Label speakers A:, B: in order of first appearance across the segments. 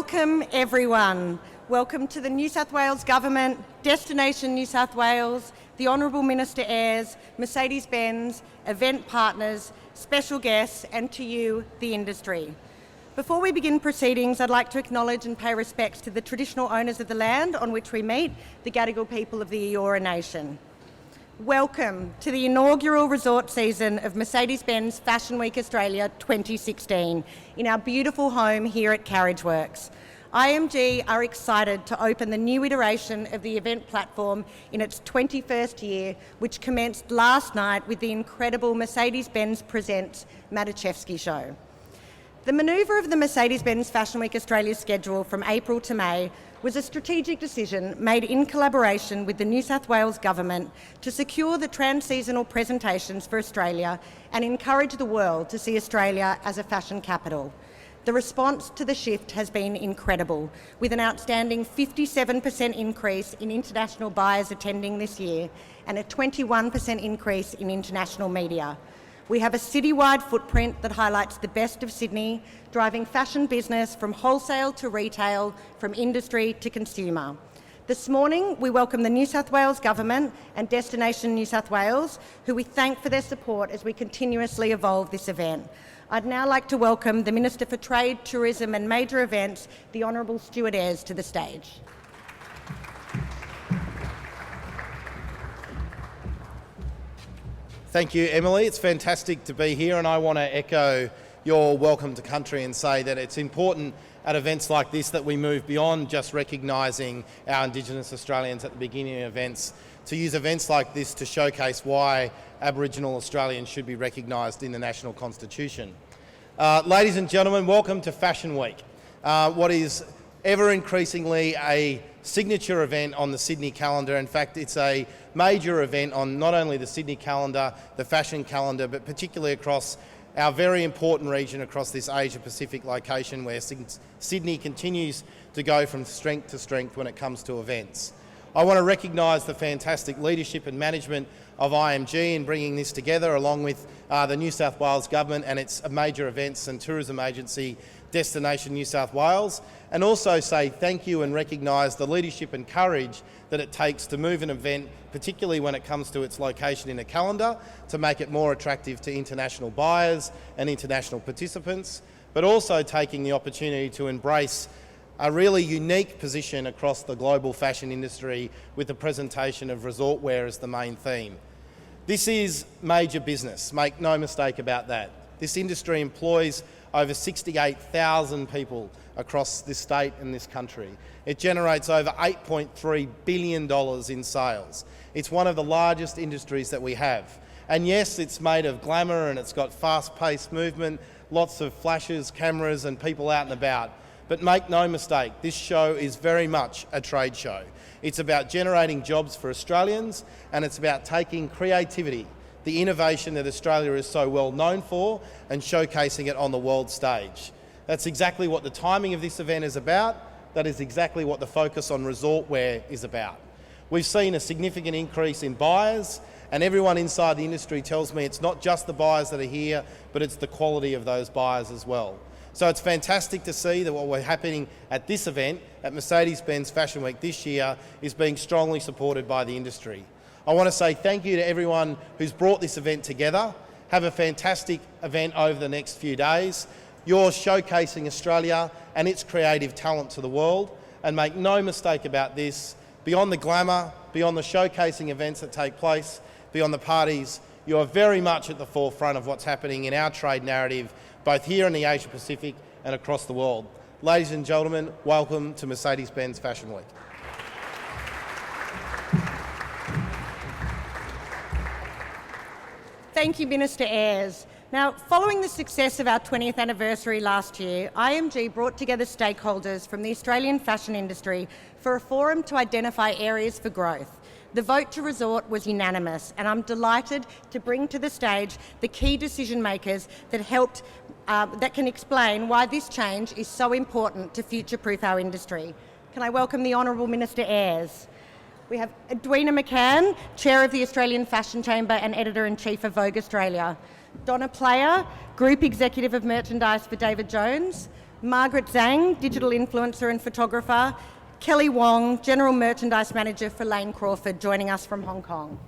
A: Welcome everyone. Welcome to the New South Wales Government, Destination New South Wales, the Honourable Minister Ayres, Mercedes-Benz, event partners, special guests, and to you, the industry. Before we begin proceedings, I'd like to acknowledge and pay respects to the traditional owners of the land on which we meet, the Gadigal people of the Eora Nation. Welcome to the inaugural resort season of Mercedes-Benz Fashion Week Australia 2016 in our beautiful home here at Carriageworks. IMG are excited to open the new iteration of the event platform in its 21st year, which commenced last night with the incredible Mercedes-Benz Presents Matuszewski show. The manoeuvre of the Mercedes-Benz Fashion Week Australia schedule from April to May was a strategic decision made in collaboration with the New South Wales Government to secure the trans-seasonal presentations for Australia and encourage the world to see Australia as a fashion capital. The response to the shift has been incredible, with an outstanding 57% increase in international buyers attending this year and a 21% increase in international media. We have a citywide footprint that highlights the best of Sydney, driving fashion business from wholesale to retail, from industry to consumer. This morning, we welcome the New South Wales Government and Destination New South Wales, who we thank for their support as we continuously evolve this event. I'd now like to welcome the Minister for Trade, Tourism and Major Events, the Honourable Stuart Ayres, to the stage.
B: Thank you, Emily. It's fantastic to be here, and I want to echo your welcome to country and say that it's important at events like this that we move beyond just recognising our Indigenous Australians at the beginning of events, to use events like this to showcase why Aboriginal Australians should be recognised in the National Constitution. Ladies and gentlemen, welcome to Fashion Week, what is ever increasingly a signature event on the Sydney calendar. In fact, it's a major event on not only the Sydney calendar, the fashion calendar, but particularly across our very important region across this Asia-Pacific location where Sydney continues to go from strength to strength when it comes to events. I want to recognise the fantastic leadership and management of IMG in bringing this together, along with the New South Wales Government and its major events and tourism agency, Destination New South Wales, and also say thank you and recognise the leadership and courage that it takes to move an event, particularly when it comes to its location in a calendar, to make it more attractive to international buyers and international participants, but also taking the opportunity to embrace a really unique position across the global fashion industry with the presentation of resort wear as the main theme. This is major business, make no mistake about that. This industry employs over 68,000 people across this state and this country. It generates over $8.3 billion in sales. It's one of the largest industries that we have. And yes, it's made of glamour and it's got fast-paced movement, lots of flashes, cameras and people out and about. But make no mistake, this show is very much a trade show. It's about generating jobs for Australians, and it's about taking creativity, the innovation that Australia is so well known for, and showcasing it on the world stage. That's exactly what the timing of this event is about. That is exactly what the focus on resort wear is about. We've seen a significant increase in buyers, and everyone inside the industry tells me it's not just the buyers that are here, but it's the quality of those buyers as well. So it's fantastic to see that what we're happening at this event, at Mercedes-Benz Fashion Week this year, is being strongly supported by the industry. I want to say thank you to everyone who's brought this event together. Have a fantastic event over the next few days. You're showcasing Australia and its creative talent to the world. And make no mistake about this, beyond the glamour, beyond the showcasing events that take place, beyond the parties, you are very much at the forefront of what's happening in our trade narrative, both here in the Asia Pacific and across the world. Ladies and gentlemen, welcome to Mercedes-Benz Fashion Week.
A: Thank you, Minister Ayres. Now, following the success of our 20th anniversary last year, IMG brought together stakeholders from the Australian fashion industry for a forum to identify areas for growth. The vote to resort was unanimous, and I'm delighted to bring to the stage the key decision makers that can explain why this change is so important to future-proof our industry. Can I welcome the Honourable Minister Ayres? We have Edwina McCann, Chair of the Australian Fashion Chamber and Editor-in-Chief of Vogue Australia. Donna Player, Group Executive of Merchandise for David Jones. Margaret Zhang, digital influencer and photographer, Kelly Wong, general merchandise manager for Lane Crawford, joining us from Hong Kong.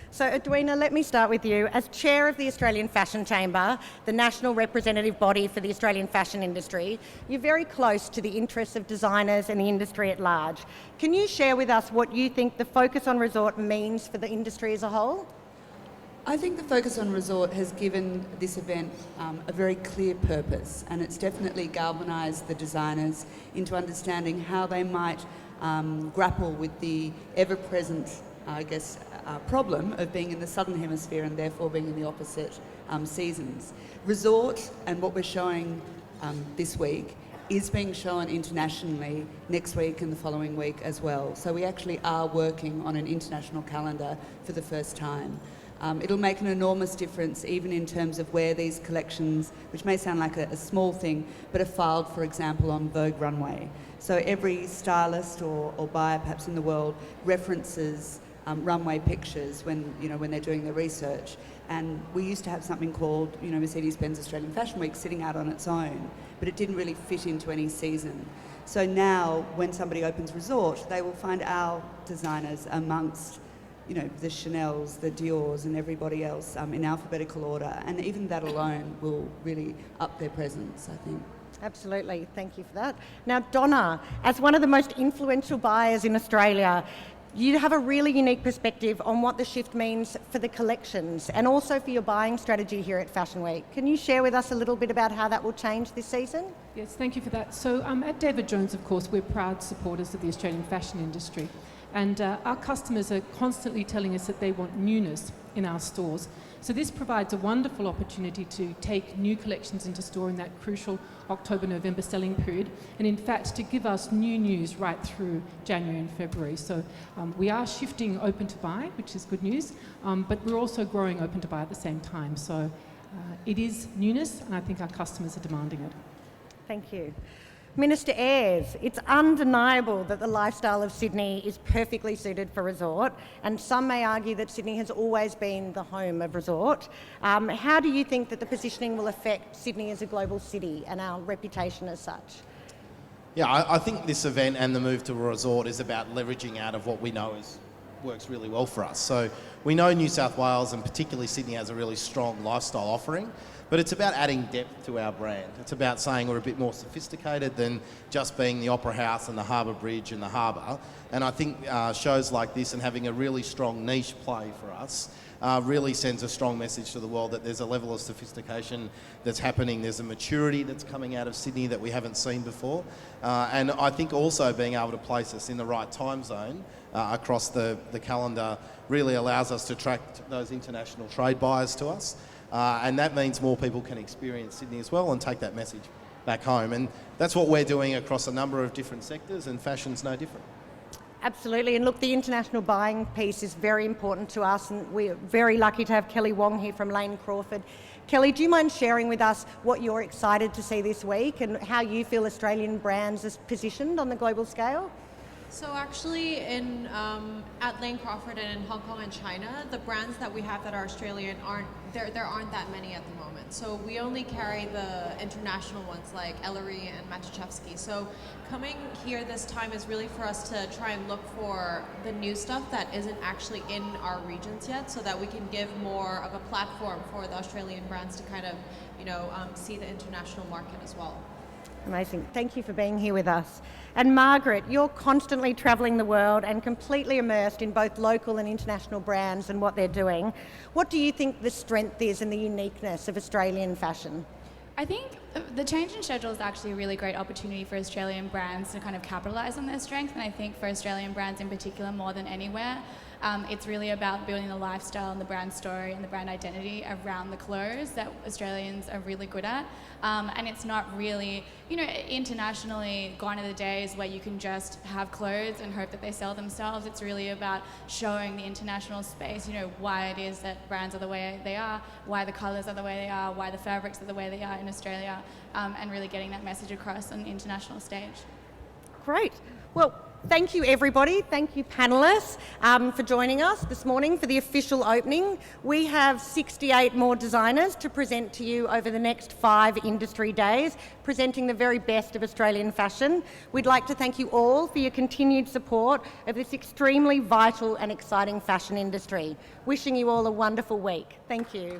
A: So Edwina, let me start with you. As chair of the Australian Fashion Chamber, the national representative body for the Australian fashion industry, you're very close to the interests of designers and the industry at large. Can you share with us what you think the focus on resort means for the industry as a whole?
C: I think the focus on resort has given this event a very clear purpose, and it's definitely galvanised the designers into understanding how they might grapple with the ever-present, problem of being in the southern hemisphere and therefore being in the opposite seasons. Resort, and what we're showing this week, is being shown internationally next week and the following week as well. So we actually are working on an international calendar for the first time. It'll make an enormous difference even in terms of where these collections, which may sound like a small thing, but are filed, for example, on Vogue Runway. So every stylist or buyer perhaps in the world references runway pictures when they're doing the research. And we used to have something called Mercedes-Benz Australian Fashion Week sitting out on its own, but it didn't really fit into any season. So now when somebody opens resort, they will find our designers amongst the Chanels, the Diors and everybody else in alphabetical order, and even that alone will really up their presence, I think.
A: Absolutely, thank you for that. Now Donna, as one of the most influential buyers in Australia, you have a really unique perspective on what the shift means for the collections and also for your buying strategy here at Fashion Week. Can you share with us a little bit about how that will change this season?
D: Yes, thank you for that. So at David Jones, of course, we're proud supporters of the Australian fashion industry. And our customers are constantly telling us that they want newness in our stores. So this provides a wonderful opportunity to take new collections into store in that crucial October-November selling period, and in fact to give us new news right through January and February. So we are shifting open to buy, which is good news, but we're also growing open to buy at the same time. So it is newness, and I think our customers are demanding it.
A: Thank you. Minister Ayres, it's undeniable that the lifestyle of Sydney is perfectly suited for resort, and some may argue that Sydney has always been the home of resort. How do you think that the positioning will affect Sydney as a global city and our reputation as such?
B: Yeah, I think this event and the move to a resort is about leveraging out of what we know works really well for us. So we know New South Wales and particularly Sydney has a really strong lifestyle offering, but it's about adding depth to our brand. It's about saying we're a bit more sophisticated than just being the Opera House and the Harbour Bridge and the harbour. And I think shows like this and having a really strong niche play for us really sends a strong message to the world that there's a level of sophistication that's happening. There's a maturity that's coming out of Sydney that we haven't seen before. And I think also being able to place us in the right time zone across the calendar really allows us to attract those international trade buyers to us. And that means more people can experience Sydney as well and take that message back home. And that's what we're doing across a number of different sectors, and fashion's no different.
A: Absolutely, and look, the international buying piece is very important to us, and we're very lucky to have Kelly Wong here from Lane Crawford. Kelly, do you mind sharing with us what you're excited to see this week and how you feel Australian brands are positioned on the global scale?
E: So actually at Lane Crawford and in Hong Kong and China, the brands that we have that are Australian there aren't that many at the moment. So we only carry the international ones like Ellery and Matuszewski. So coming here this time is really for us to try and look for the new stuff that isn't actually in our regions yet, so that we can give more of a platform for the Australian brands to kind of, see the international market as well.
A: Amazing. Thank you for being here with us. And Margaret, you're constantly travelling the world and completely immersed in both local and international brands and what they're doing. What do you think the strength is and the uniqueness of Australian fashion?
F: I think the change in schedule is actually a really great opportunity for Australian brands to kind of capitalise on their strength, and I think for Australian brands in particular more than anywhere, it's really about building the lifestyle and the brand story and the brand identity around the clothes that Australians are really good at. And it's not really, internationally gone are the days where you can just have clothes and hope that they sell themselves. It's really about showing the international space, why it is that brands are the way they are, why the colours are the way they are, why the fabrics are the way they are in Australia, and really getting that message across on the international stage.
A: Great. Well, thank you everybody. Thank you panellists for joining us this morning for the official opening. We have 68 more designers to present to you over the next 5 industry days, presenting the very best of Australian fashion. We'd like to thank you all for your continued support of this extremely vital and exciting fashion industry. Wishing you all a wonderful week. Thank you.